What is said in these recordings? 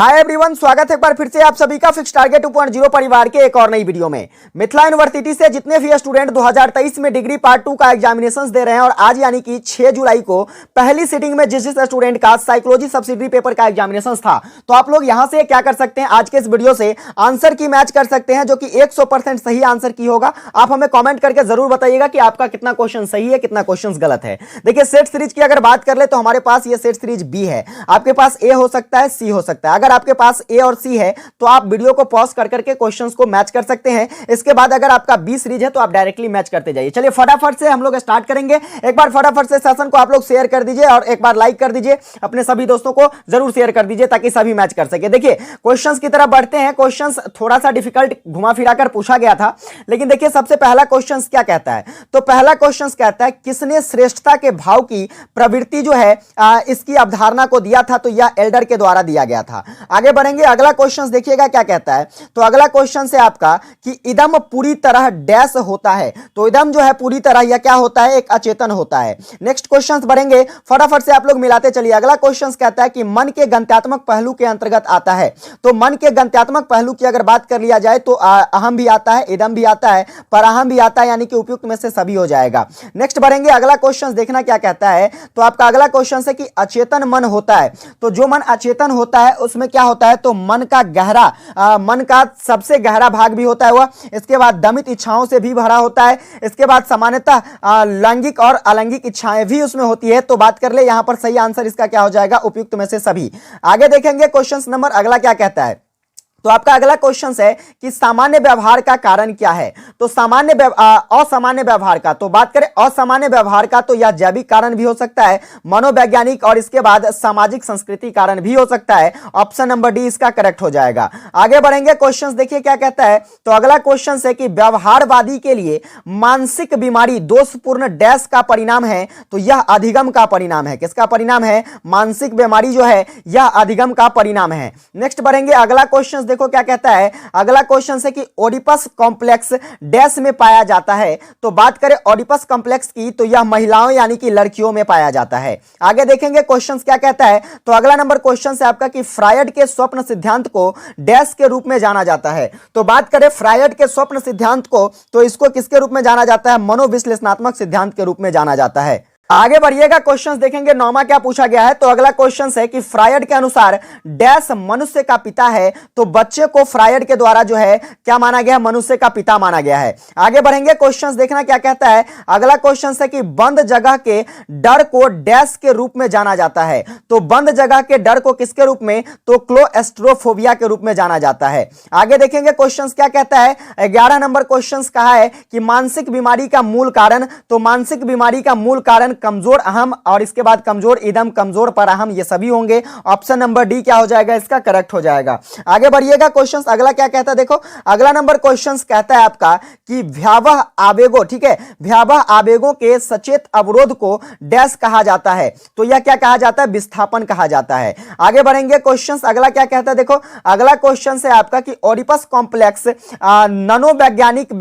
Hi everyone, स्वागत है एक बार फिर से आप सभी का फिक्स टारगेट 2.0 परिवार के एक और नई वीडियो में। मिथिला यूनिवर्सिटी से जितने भी स्टूडेंट 2023 में डिग्री पार्ट 2 का एग्जामिनेशंस दे रहे हैं और आज यानी कि 6 जुलाई को पहली सीटिंग में जिस स्टूडेंट का साइकोलॉजी सब्सिडरी पेपर का एग्जामिनेशंस था, तो आप लोग यहां से क्या कर सकते हैं, आज के इस वीडियो से आंसर की मैच कर सकते हैं जो कि 100% सही आंसर की होगा। आप हमें कॉमेंट करके जरूर बताइएगा कि आपका कितना क्वेश्चन सही है, कितना क्वेश्चन गलत है। देखिए, सेट सीरीज की अगर बात कर ले तो हमारे पास ये सेट सीरीज बी है, आपके पास ए हो सकता है, सी हो सकता है। अगर आपके पास ए और सी है तो आप वीडियो को पॉज कर करके क्वेश्चंस को मैच कर सकते हैं। इसके बाद अगर आपका बी सीरीज है तो आप डायरेक्टली मैच करते जाइए। चलिए फटाफट से हम लोग स्टार्ट करेंगे। एक बार फटाफट से सेशन को आप लोग शेयर कर दीजिए और एक बार लाइक कर दीजिए, अपने सभी दोस्तों को जरूर शेयर कर दीजिए ताकि सभी मैच कर सके। देखिए, क्वेश्चंस की तरफ बढ़ते हैं। क्वेश्चंस थोड़ा सा डिफिकल्ट घुमा फिरा कर पूछा गया था, लेकिन देखिए सबसे पहला क्वेश्चंस क्या कहता है, तो पहला क्वेश्चंस कहता है किसने श्रेष्ठता के भाव की प्रवृत्ति जो है इसकी अवधारणा को दिया था, तो यह एल्डर के द्वारा दिया गया था। आगे बढ़ेंगे, अगला क्वेश्चन देखिएगा क्या कहता है। तो अगला क्वेश्चन से आपका कि इदम पूरी तरह डैश होता है, तो इदम जो है पूरी तरह यह क्या होता है, एक अचेतन होता है। नेक्स्ट क्वेश्चन बढ़ेंगे, फटाफट से आप लोग मिलाते चलिए। अगला क्वेश्चन कहता है कि मन के गंत्यात्मक पहलू के अंतर्गत आता है, तो मन के गंत्यात्मक पहलू की अगर बात कर लिया जाए तो अहम भी आता है, इदम भी आता है, पर अहम भी आता है, यानी कि उपयुक्त में से सभी हो जाएगा। नेक्स्ट बढ़ेंगे, अगला क्वेश्चन देखना क्या कहता है। तो आपका अगला क्वेश्चन है कि अचेतन मन होता है, तो जो मन अचेतन होता है उसमें क्या होता है, तो मन का गहरा मन का सबसे गहरा भाग भी होता है वह। इसके बाद दमित इच्छाओं से भी भरा होता है। इसके बाद सामान्यतः लैंगिक और अलैंगिक इच्छाएं भी उसमें होती है। तो बात कर ले यहां पर सही आंसर इसका क्या हो जाएगा, उपयुक्त में से सभी। आगे देखेंगे क्वेश्चन नंबर अगला क्या कहता है। तो आपका अगला क्वेश्चन है कि सामान्य व्यवहार का कारण क्या है, तो असामान्य व्यवहार का, तो बात करें असामान्य व्यवहार का तो यह जैविक कारण भी हो सकता है, मनोवैज्ञानिक और इसके बाद सामाजिक संस्कृति कारण भी हो सकता है। ऑप्शन नंबर डी इसका करेक्ट हो जाएगा। आगे बढ़ेंगे, क्वेश्चन देखिए क्या कहता है। तो अगला क्वेश्चन है कि व्यवहारवादी के लिए मानसिक बीमारी दोषपूर्ण डैश का परिणाम है, तो यह अधिगम का परिणाम है। किसका परिणाम है, मानसिक बीमारी जो है यह अधिगम का परिणाम है। नेक्स्ट बढ़ेंगे, अगला क्वेश्चन देखो क्या कहता है। अगला क्वेश्चन है कि ओडिपस कॉम्प्लेक्स डैश में पाया जाता है, तो बात करें ओडिपस कॉम्प्लेक्स की तो यह महिलाओं यानी कि लड़कियों में पाया जाता है। आगे देखेंगे क्वेश्चन क्या कहता है। तो अगला नंबर क्वेश्चन है आपका कि फ्रायड के स्वप्न सिद्धांत को डैश के रूप में जाना जाता है, तो बात करें फ्रायड के स्वप्न सिद्धांत को तो इसको किसके रूप में जाना जाता है, मनोविश्लेषणात्मक सिद्धांत के रूप में जाना जाता है। आगे बढ़िएगा, क्वेश्चंस देखेंगे नौमा क्या पूछा गया है। तो अगला क्वेश्चन है कि फ्रायड के अनुसार डैश मनुष्य का पिता है, तो बच्चे को फ्रायड के द्वारा जो है क्या माना गया है, मनुष्य का पिता माना गया है। आगे बढ़ेंगे, क्वेश्चंस देखना क्या कहता है। अगला क्वेश्चन है कि बंद जगह के डर को डैश के रूप में जाना जाता है, तो बंद जगह के डर को किसके रूप में, तो क्लोस्ट्रोफोबिया के रूप में जाना जाता है। आगे देखेंगे क्वेश्चन क्या कहता है। 11 नंबर क्वेश्चन कहा है कि मानसिक बीमारी का मूल कारण, तो मानसिक बीमारी का मूल कारण कमजोर अहम और इसके बाद कमजोर इदम, कमजोर पर अहम, ये सभी होंगे। ऑप्शन नंबर डी क्या हो जाएगा, इसका करेक्ट हो जाएगा। आगे बढ़िएगा, क्वेश्चन अगला क्या कहता है। देखो अगला नंबर क्वेश्चन कहता है आपका कि भयावह आवेगों, ठीक है, भयावह आवेगों के सचेत अवरोध को डैश कहा जाता है, तो यह क्या कहा जाता है, विस्थापन कहा जाता है। आगे बढ़ेंगे, क्वेश्चन अगला क्या कहता है। देखो अगला क्वेश्चन है आपका कि ओडिपस कॉम्प्लेक्स ननोवैज्ञानिक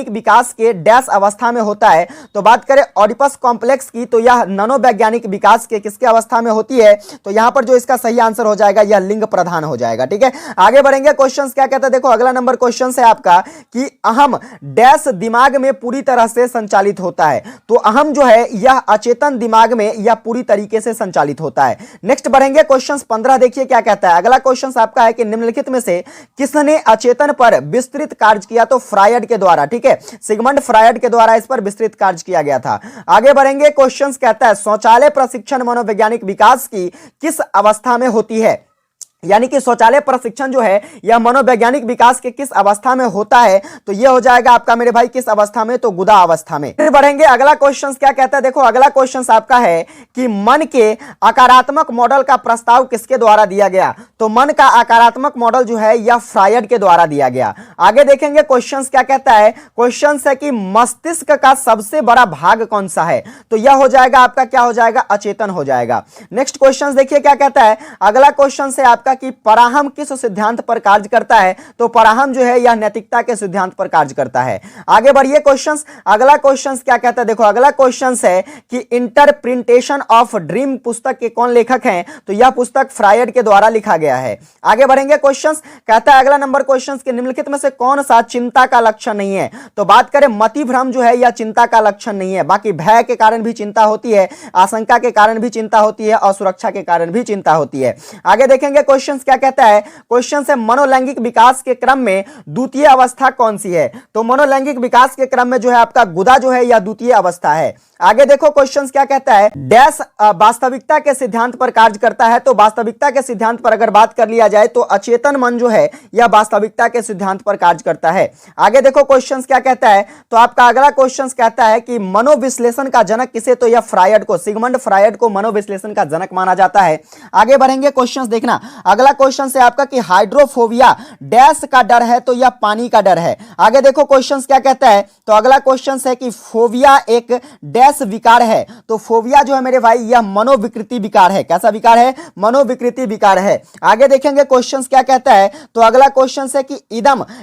विकास के डैश अवस्था में होता है, तो बात करें ओडिपस कॉम्प्लेक्स की तो यह ननोवैज्ञानिक विकास के किसके अवस्था में होती है, तो यहां पर जो इसका सही आंसर हो जाएगा यह लिंग प्रधान हो जाएगा। ठीक है, आगे बढ़ेंगे, क्वेश्चन क्या कहता है। देखो अगला नंबर क्वेश्चन है आपका कि अहम डैश दिमाग में पूरी तरह से संचालित होता है, तो अहम जो है यह अचेतन दिमाग में यह पूरी तरीके से संचालित होता है। नेक्स्ट बढ़ेंगे, क्वेश्चन 15 देखिए क्या कहता है। अगला क्वेश्चन आपका है कि निम्नलिखित में से किसने अचेतन पर विस्तृत कार्य किया, तो फ्रायड के द्वारा, ठीक है, सिगमंड फ्रायड के द्वारा इस पर विस्तृत कार्य किया गया था। आगे बढ़ेंगे, क्वेश्चंस कहता है शौचालय प्रशिक्षण मनोवैज्ञानिक विकास की किस अवस्था में होती है, यानी कि शौचालय प्रशिक्षण जो है यह मनोवैज्ञानिक विकास के किस अवस्था में होता है, तो यह हो जाएगा आपका मेरे भाई किस अवस्था में, तो गुदा अवस्था में। फिर बढ़ेंगे, अगला क्वेश्चन क्या कहता है। देखो अगला क्वेश्चन आपका है कि मन के आकारात्मक मॉडल का प्रस्ताव किसके द्वारा दिया गया, तो मन का आकारात्मक मॉडल जो है यह फ्रायड के द्वारा दिया गया। आगे देखेंगे, क्वेश्चन क्या कहता है। क्वेश्चन है कि मस्तिष्क का सबसे बड़ा भाग कौन सा है, तो यह हो जाएगा आपका क्या हो जाएगा, अचेतन हो जाएगा। नेक्स्ट क्वेश्चन देखिए क्या कहता है। अगला क्वेश्चन है आपका आपका कि पराहम किस सिद्धांत पर कार्य करता है, तो पराहम जो है यह नैतिकता के सिद्धांत पर कार्य करता है। आगे बढ़िए क्वेश्चंस, अगला क्वेश्चंस क्या कहता है, देखो अगला क्वेश्चंस है कि इंटरप्रिटेशन ऑफ ड्रीम पुस्तक के कौन लेखक हैं, तो यह पुस्तक फ्रायड के द्वारा लिखा गया है। आगे बढ़ेंगे क्वेश्चंस, कहता है अगला नंबर क्वेश्चंस के निम्नलिखित में से कौन सा चिंता का लक्षण नहीं है, तो बात करें मति भ्रम जो है यह चिंता का लक्षण नहीं है, बाकी भय के कारण भी चिंता होती है, आशंका के कारण भी चिंता होती है और सुरक्षा के कारण भी चिंता होती है। आगे देखेंगे क्वेश्चंस क्या कहता है, क्वेश्चन है मनोलैंगिक विकास के क्रम में द्वितीय अवस्था कौन सी है, तो मनोलैंगिक विकास के क्रम में जो है आपका गुदा जो है यह द्वितीय अवस्था है। आगे देखो क्वेश्चंस क्या कहता है, डैश वास्तविकता के सिद्धांत पर कार्य करता है, तो वास्तविकता के सिद्धांत पर अगर बात कर लिया जाए तो अचेतन मन जो है यह वास्तविकता के सिद्धांत पर कार्य करता है। आगे देखो क्वेश्चंस क्या कहता है, तो आपका अगला क्वेश्चंस कहता है कि मनोविश्लेषण का जनक किसे, तो यह फ्रायड को, सिगमंड फ्रायड को मनोविश्लेषण का जनक माना जाता है। आगे बढ़ेंगे क्वेश्चंस देखना, अगला क्वेश्चन है आपका कि हाइड्रोफोबिया डैश का डर है, तो यह पानी का डर है। आगे देखो क्वेश्चंस क्या कहता है, तो अगला क्वेश्चन है कि फोबिया एक डैश विकार है, तो फोबिया जो है मेरे भाई यह मनोविकृति विकार है। कैसा विकार है, मनोविकृति विकार है। आगे देखेंगे क्वेश्चंस क्या कहता है, तो अगला क्वेश्चन है कि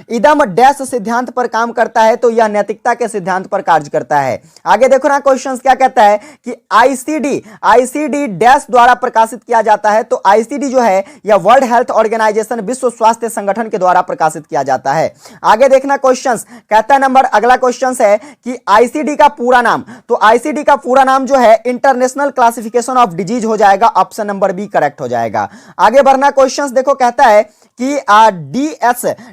इदम डैश सिद्धांत पर काम करता है, तो यह नैतिकता के सिद्धांत पर कार्य करता है। आगे देखो ना क्वेश्चंस क्या कहता है कि आईसीडी डैश द्वारा प्रकाशित किया जाता है, तो आईसीडी जो है यह वर्ल्ड हेल्थ ऑर्गेनाइजेशन विश्व स्वास्थ्य संगठन के द्वारा प्रकाशित किया जाता है। आगे देखना क्वेश्चंस कहता है नंबर, अगला क्वेश्चन है कि आईसीडी का पूरा नाम, तो आईसीडी का पूरा नाम जो है इंटरनेशनल क्लासिफिकेशन ऑफ डिजीज हो जाएगा, ऑप्शन नंबर बी करेक्ट हो जाएगा। आगे बढ़ना क्वेश्चंस देखो कहता है कि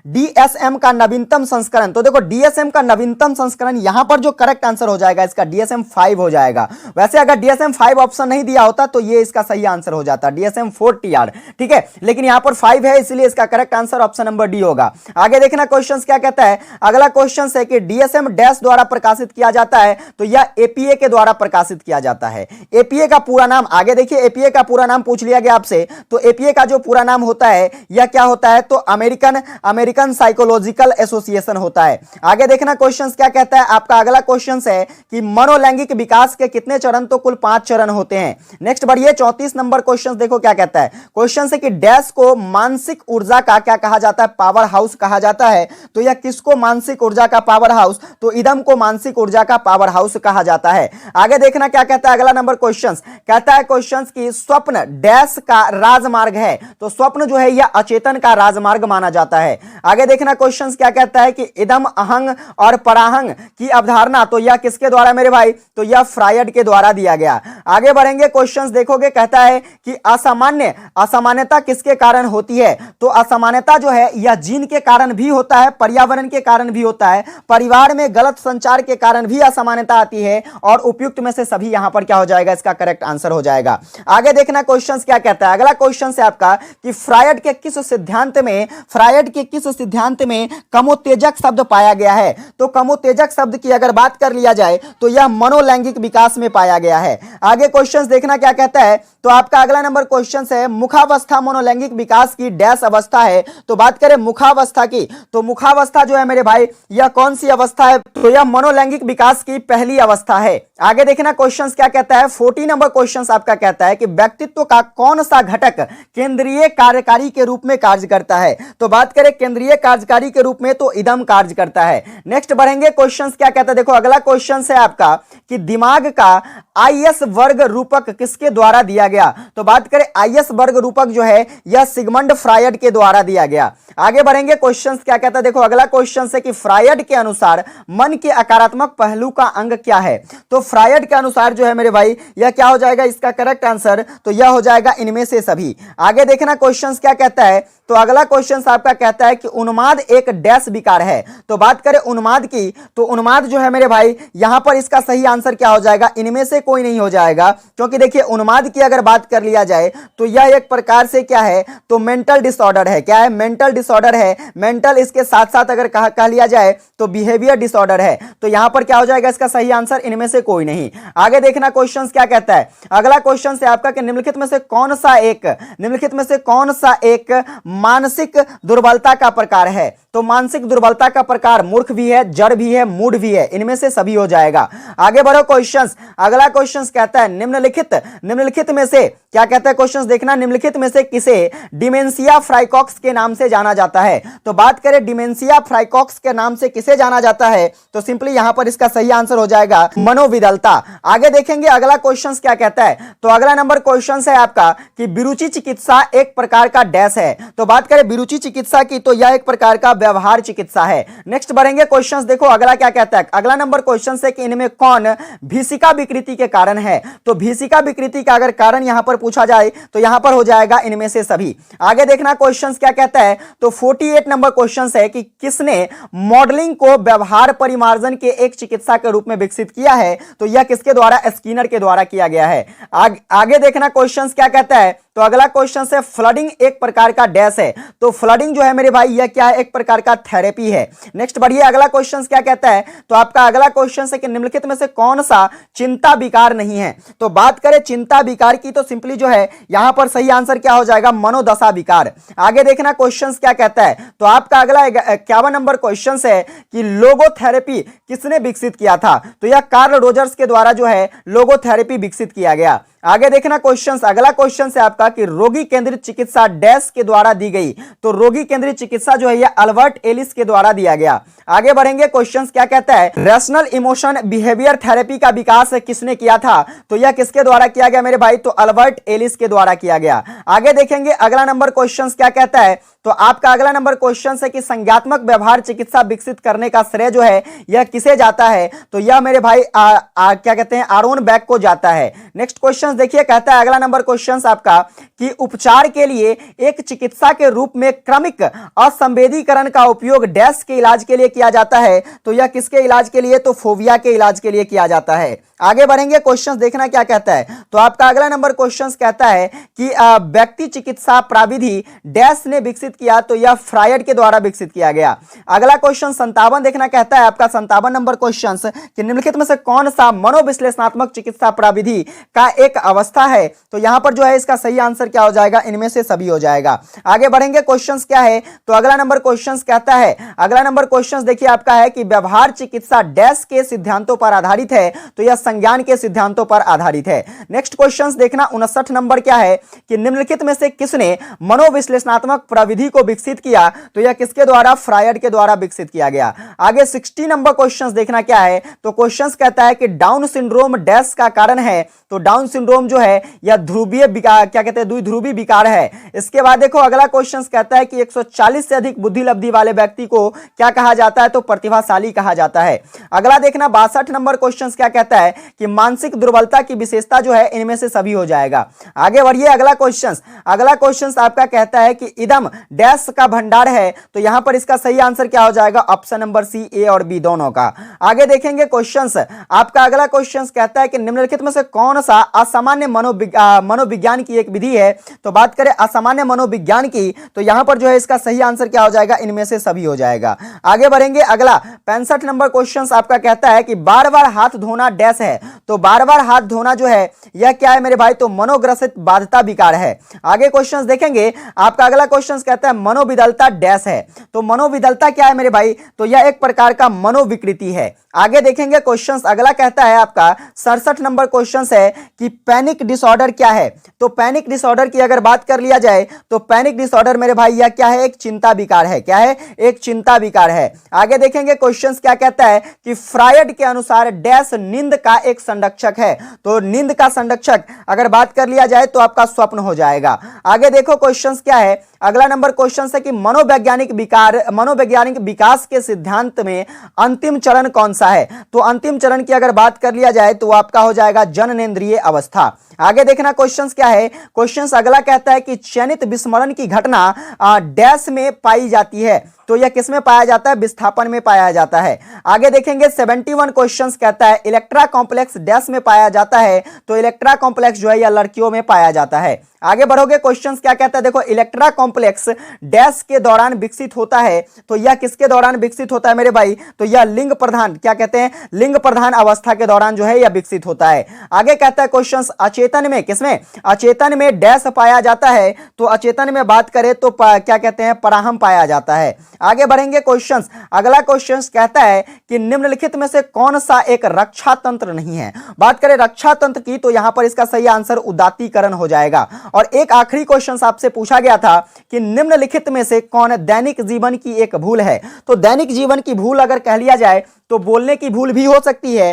डीएसएम का नवीनतम संस्करण, तो देखो डीएसएम का नवीनतम संस्करण यहां पर जो करेक्ट आंसर हो जाएगा इसका डीएसएम 5 हो जाएगा। वैसे अगर डीएसएम 5 ऑप्शन नहीं दिया होता तो ये इसका सही आंसर हो जाता, डीएसएम 4TR, ठीक है, लेकिन यहां पर 5 है इसलिए इसका correct answer option number D होगा। आगे देखना क्वेश्चंस क्या कहता है, अगला क्वेश्चन है कि डीएसएम डैश द्वारा प्रकाशित किया जाता है, तो यह एपीए के द्वारा प्रकाशित किया जाता है। एपीए का पूरा नाम, आगे देखिए एपीए का पूरा नाम पूछ लिया गया आपसे, तो एपीए का जो पूरा नाम होता है यह क्या होता है, तो अमेरिकन साइकोलॉजिकल एसोसिएशन होता है। आगे देखना क्वेश्चंस क्या कहता है, आपका अगला क्वेश्चन है कि मनोलैंगिक विकास के कितने चरण, तो कुल 5 चरण होते हैं। नेक्स्ट बढ़िए 34 नंबर क्वेश्चन देखो क्या कहता है, क्वेश्चन है कि डैश को मानसिक ऊर्जा का क्या कहा जाता है, पावर हाउस कहा जाता है, तो यह किसको मानसिक ऊर्जा का पावर हाउस, तो इदम को मानसिक ऊर्जा का पावर हाउस कहा जाता है। आगे देखना क्या कहता है, अगला नंबर क्वेश्चंस कहता है क्वेश्चंस की स्वप्न डैश का राजमार्ग है, तो स्वप्न जो है यह अचेतन का राजमार्ग माना जाता है। आगे देखना क्वेश्चंस क्या कहता है कि इदम अहंग और पराहंग की अवधारणा, तो यह किसके द्वारा मेरे भाई, तो यह फ्रायड के द्वारा दिया गया। आगे बढ़ेंगे क्वेश्चंस देखोगे कहता है कि असामान्यता किसके कारण होती है, तो असामान्यता जो है यह जीन के कारण भी होता है, पर्यावरण के कारण भी होता है, परिवार में गलत संचार के कारण भी असामान्यता आती है, और उपयुक्त में से सभी यहां पर क्या हो जाएगा, इसका करेक्ट आंसर हो जाएगा। आगे देखना क्वेश्चंस क्या कहता है, अगला क्वेश्चन है आपका कि फ्रायड के किस सिद्धांत में कमोत्तेजक शब्द पाया गया है, तो कमोत्तेजक शब्द की अगर बात कर लिया जाए तो यह मनोलैंगिक विकास में पाया गया है। आगे क्वेश्चंस देखना क्या कहता है, तो आपका अगला नंबर क्वेश्चन है मुखावस्था मनोलैंगिक विकास की डैश अवस्था है, तो बात करें मुखावस्था की, तो मुखावस्था जो है मेरे भाई यह कौन सी अवस्था है, तो यह मनोलैंगिक विकास की पहली अवस्था है। आगे देखना क्वेश्चंस क्या कहता है, 40 नंबर क्वेश्चंस आपका कहता है कि व्यक्तित्व का कौन सा घटक केंद्रीय कार्यकारी के रूप में कार्य करता है, तो बात करें केंद्रीय कार्यकारी के रूप में तो इदम कार्य करता है। नेक्स्ट बढ़ेंगे क्वेश्चंस क्या कहता है, देखो अगला क्वेश्चन है आपका कि दिमाग का आईएस वर्ग रूपक किसके द्वारा दिया गया, तो बात करें आईएस वर्ग रूपक जो है यह सिगमंड फ्रायड के द्वारा दिया गया। आगे बढ़ेंगे क्वेश्चंस क्या कहता है, देखो अगला क्वेश्चन है कि फ्रायड के अनुसार मन के आकारात्मक पहलू का अंग क्या है, तो फ्रायड के अनुसार जो है मेरे भाई यह क्या हो जाएगा, इसका करेक्ट आंसर तो यह हो जाएगा इनमें से सभी। आगे देखना क्वेश्चंस क्या कहता है, तो अगला क्वेश्चन आपका कहता है कि उन्माद एक डैश विकार है, तो बात करें उन्माद की, तो उन्माद जो है मेरे भाई यहां पर इसका सही आंसर क्या हो जाएगा, इनमें से कोई नहीं हो जाएगा, क्योंकि देखिए उन्माद की अगर बात कर लिया जाए तो यह एक प्रकार से क्या है, तो मेंटल डिसऑर्डर है। क्या है, मेंटल डिसऑर्डर है, मेंटल इसके साथ साथ अगर कह लिया जाए तो बिहेवियर डिसऑर्डर है। तो यहां पर क्या हो जाएगा इसका सही आंसर, इनमें से कोई नहीं। आगे देखना क्वेश्चन क्या कहता है। अगला क्वेश्चन है आपका कि निम्नलिखित में से कौन सा एक मानसिक दुर्बलता का प्रकार है। तो मानसिक दुर्बलता का प्रकार मूर्ख भी है, जड़ भी है, मूड भी है, इनमें से सभी हो जाएगा। आगे बढ़ो क्वेश्चंस। अगला क्वेश्चंस कहता है निम्नलिखित में से क्या कहता है क्वेश्चंस देखना, निम्नलिखित में से किसे डिमेंशिया फ्राइकॉक्स के नाम से जाना जाता है। तो बात करें डिमेंशिया फ्राइकॉक्स के नाम से किसे जाना जाता है, तो सिंपली यहां पर इसका सही आंसर हो जाएगा मनोविदलता। आगे देखेंगे अगला क्वेश्चंस क्या कहता है। तो अगला नंबर क्वेश्चंस है आपका कि विरुचि चिकित्सा एक प्रकार का डैश है। तो बात करें विरुचि चिकित्सा की, तो यह एक प्रकार का व्यवहार चिकित्सा है। नेक्स्ट बढ़ेंगे क्वेश्चंस, देखो अगला क्या कहता है। अगला नंबर क्वेश्चन है कि इनमें कौन भीषिका विकृति के कारण है। तो भीषिका विकृति का अगर कारण यहां पर पूछा जाए तो यहां पर हो जाएगा इनमें से सभी। आगे देखना क्वेश्चंस क्या कहता है। तो 48 नंबर क्वेश्चन है कि किसने मॉडलिंग को व्यवहार परिमार्जन के एक चिकित्सा के रूप में विकसित किया है। तो यह किसके द्वारा, स्किनर के द्वारा किया गया है। आगे देखना क्वेश्चंस क्या कहता है। तो अगला क्वेश्चन है फ्लडिंग एक प्रकार का डैश है। तो फ्लडिंग जो है मेरे भाई यह क्या है, एक प्रकार का थेरेपी है। नेक्स्ट बढ़िए अगला क्वेश्चन क्या कहता है। तो आपका अगला क्वेश्चन है कि निम्नलिखित में से कौन सा चिंता विकार नहीं है। तो बात करें चिंता विकार की, तो सिंपली जो है यहां पर सही आंसर क्या हो जाएगा, मनोदशा विकार। आगे देखना क्वेश्चन क्या कहता है। तो आपका अगला 51 नंबर क्वेश्चन है कि लोगोथेरेपी किसने विकसित किया था। तो यह कार्ल रोजर्स के द्वारा जो है लोगोथेरेपी विकसित किया गया। आगे देखना क्वेश्चंस, अगला क्वेश्चन है आपका कि रोगी केंद्रित चिकित्सा डैश के द्वारा दी गई। तो रोगी केंद्रित चिकित्सा जो है यह अल्बर्ट एलिस के द्वारा दिया गया। आगे बढ़ेंगे क्वेश्चंस क्या कहता है। रैशनल इमोशन बिहेवियर थेरेपी का विकास किसने किया था। तो यह किसके द्वारा किया गया मेरे भाई, तो अल्बर्ट एलिस के द्वारा किया गया। आगे देखेंगे अगला नंबर क्वेश्चंस क्या कहता है। तो आपका अगला नंबर क्वेश्चन है कि संज्ञात्मक व्यवहार चिकित्सा विकसित करने का श्रेय जो है यह किसे जाता है। तो यह मेरे भाई क्या कहते हैं, आरोन बैक को जाता है। नेक्स्ट क्वेश्चन देखिए कहता है अगला नंबर क्वेश्चन आपका कि उपचार के लिए एक चिकित्सा के रूप में क्रमिक असंवेदीकरण का उपयोग डैश के इलाज के लिए किया जाता है। तो यह किसके इलाज के लिए, तो फोबिया के इलाज के लिए किया जाता है। आगे बढ़ेंगे क्वेश्चंस देखना क्या कहता है। तो आपका अगला नंबर क्वेश्चंस कहता है कि व्यक्ति चिकित्सा प्राविधि डैश ने विकसित किया। तो यह फ्रायड के द्वारा विकसित किया गया। अगला क्वेश्चन 57 देखना कहता है आपका 57 नंबर क्वेश्चन कि निम्नलिखित में से कौन सा मनोविश्लेषणात्मक चिकित्सा प्राविधि का एक अवस्था है। तो यहां पर जो है इसका सही आंसर क्या हो जाएगा, इनमें से सभी हो जाएगा। आगे बढ़ेंगे क्वेश्चंस क्या है। तो अगला नंबर क्वेश्चंस कहता है, अगला नंबर क्वेश्चंस देखिए आपका है कि व्यवहार चिकित्सा डैश के सिद्धांतों पर आधारित है। तो यह संज्ञान के सिद्धांतों पर आधारित है। नेक्स्ट क्वेश्चंस देखना 59 नंबर क्या है कि निम्नलिखित में से किसने मनोविश्लेषणात्मक प्रविधि को विकसित किया। तो यह किसके द्वारा, फ्रायड के द्वारा विकसित किया गया। आगे 60 नंबर क्वेश्चंस देखना क्या है। तो क्वेश्चंस कहता है कि डाउन सिंड्रोम डैश का कारण है। तो डाउन सिंड्रोम जो है यह ध्रुवीय विकार, क्या कहते हैं, द्विध्रुवी विकार है। इसके बाद देखो अगला क्वेश्चन कहता है कि 140 से अधिक बुद्धि लब्धि वाले व्यक्ति को क्या कहा जाता है, तो प्रतिभाशाली कहा जाता है। अगला देखना 62 नंबर क्वेश्चन क्या कहता है कि मानसिक दुर्बलता की विशेषता जो है इनमें से सभी हो जाएगा। आगे बढ़िए अगला क्वेश्चन आपका कहता है कि इदम डैश का भंडार है। तो यहां पर इसका सही आंसर क्या हो जाएगा, ऑप्शन नंबर सी, ए और बी दोनों का। आगे देखेंगे क्वेश्चंस, आपका अगला क्वेश्चन कहता है कि निम्नलिखित में से कौन सा असामान्य मनोविज्ञान की एक विधि है। तो बात करें असामान्य मनोविज्ञान की, तो यहां पर जो है इसका सही आंसर क्या हो जाएगा, इनमें से सभी हो जाएगा। आगे बढ़ेंगे अगला 65 नंबर क्वेश्चन आपका कहता है कि बार बार हाथ धोना डैश है। तो बार बार हाथ धोना जो है यह क्या है मेरे भाई, तो मनोग्रसित बाध्यता विकार है। आगे क्वेश्चंस देखेंगे, आपका अगला क्वेश्चन कहता है मनोविदलता डैश है। तो मनोविदलता क्या है मेरे भाई, तो यह एक प्रकार का मनोविकृति है। आगे देखेंगे क्वेश्चंस, अगला कहता है आपका 67 नंबर क्वेश्चन है कि पैनिक डिसऑर्डर क्या है। तो पैनिक डिसऑर्डर की अगर बात कर लिया जाए तो पैनिक डिसऑर्डर मेरे भाई यह क्या है, एक चिंता विकार है। क्या है, एक चिंता विकार है। आगे देखेंगे क्वेश्चंस क्या कहता है कि फ्रायड के अनुसार डैश नींद का एक संरक्षक है। तो नींद का संरक्षक अगर बात कर लिया जाए तो आपका स्वप्न हो जाएगा। आगे देखो क्वेश्चंस क्या है, अगला नंबर क्वेश्चन है कि मनोवैज्ञानिक विकास के सिद्धांत में अंतिम चरण कौन सा है। तो अंतिम चरण की अगर बात कर लिया जाए तो आपका हो जाएगा जननेंद्रिय अवस्था। आगे देखना क्वेश्चंस क्या है, क्वेश्चंस अगला कहता है कि चयनित विस्मरण की घटना डैश में पाई जाती है। तो यह किस में पाया जाता है? विस्थापन में पाया जाता है। आगे देखेंगे 71 क्वेश्चंस कहता है इलेक्ट्रा कॉम्प्लेक्स डैश में पाया जाता है, तो इलेक्ट्रा कॉम्प्लेक्स जो है यह लड़कियों में पाया जाता है। आगे बढ़ोगे, क्वेश्चंस क्या कहता है? देखो, इलेक्ट्रा कॉम्प्लेक्स डैश के दौरान विकसित होता है, तो यह किसके दौरान विकसित होता है मेरे भाई? तो यह लिंग प्रधान, क्या कहते हैं, लिंग प्रधान अवस्था के दौरान जो है यह विकसित होता है। आगे कहता है क्वेश्चंस अचेतन में, किसमें? अचेतन में डैश पाया जाता है, तो अचेतन में बात करें तो क्या कहते हैं, पराहम पाया जाता है। आगे बढ़ेंगे क्वेश्चंस, अगला क्वेश्चंस कहता है कि निम्नलिखित में से कौन सा एक रक्षा तंत्र नहीं है? बात करें रक्षा तंत्र की, तो यहां पर इसका सही आंसर उदात्तीकरण हो जाएगा। और एक आखिरी क्वेश्चन आपसे पूछा गया था कि निम्नलिखित में से कौन दैनिक जीवन की एक भूल है? तो दैनिक जीवन की भूल अगर कह लिया जाए तो बोलने की भूल भी हो सकती है,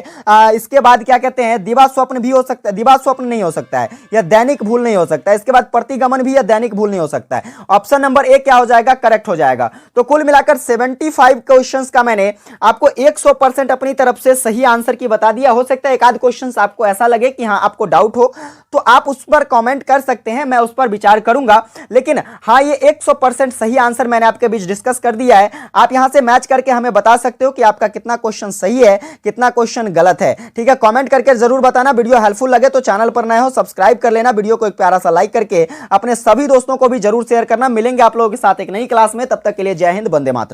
इसके बाद क्या कहते हैं, दिवा स्वप्न भी हो सकता है, दिवा स्वप्न नहीं हो सकता है, यह दैनिक भूल नहीं हो सकता है। इसके बाद प्रतिगमन भी, यह दैनिक भूल नहीं हो सकता है। ऑप्शन नंबर ए क्या हो जाएगा? करेक्ट हो जाएगा। तो कुल मिलाकर 75 क्वेश्चंस का मैंने आपको 100% अपनी तरफ से सही आंसर की बता दिया। हो सकता है एक आध क्वेश्चन आपको ऐसा लगे कि हाँ आपको डाउट हो, तो आप उस पर कमेंट कर सकते हैं, मैं उस पर विचार करूंगा। लेकिन हाँ, ये 100% सही आंसर मैंने आपके बीच डिस्कस कर दिया है। आप यहां से मैच करके हमें बता सकते हो कि आपका कितना क्वेश्चन सही है, कितना क्वेश्चन गलत है। ठीक है, कमेंट करके जरूर बताना। वीडियो हेल्पफुल लगे तो चैनल पर नए हो सब्सक्राइब कर लेना, वीडियो को एक प्यारा सा लाइक करके अपने सभी दोस्तों को भी जरूर शेयर करना। मिलेंगे आप लोगों के साथ एक नई क्लास में, तब तक के लिए जय हिंद, वंदे मातरम।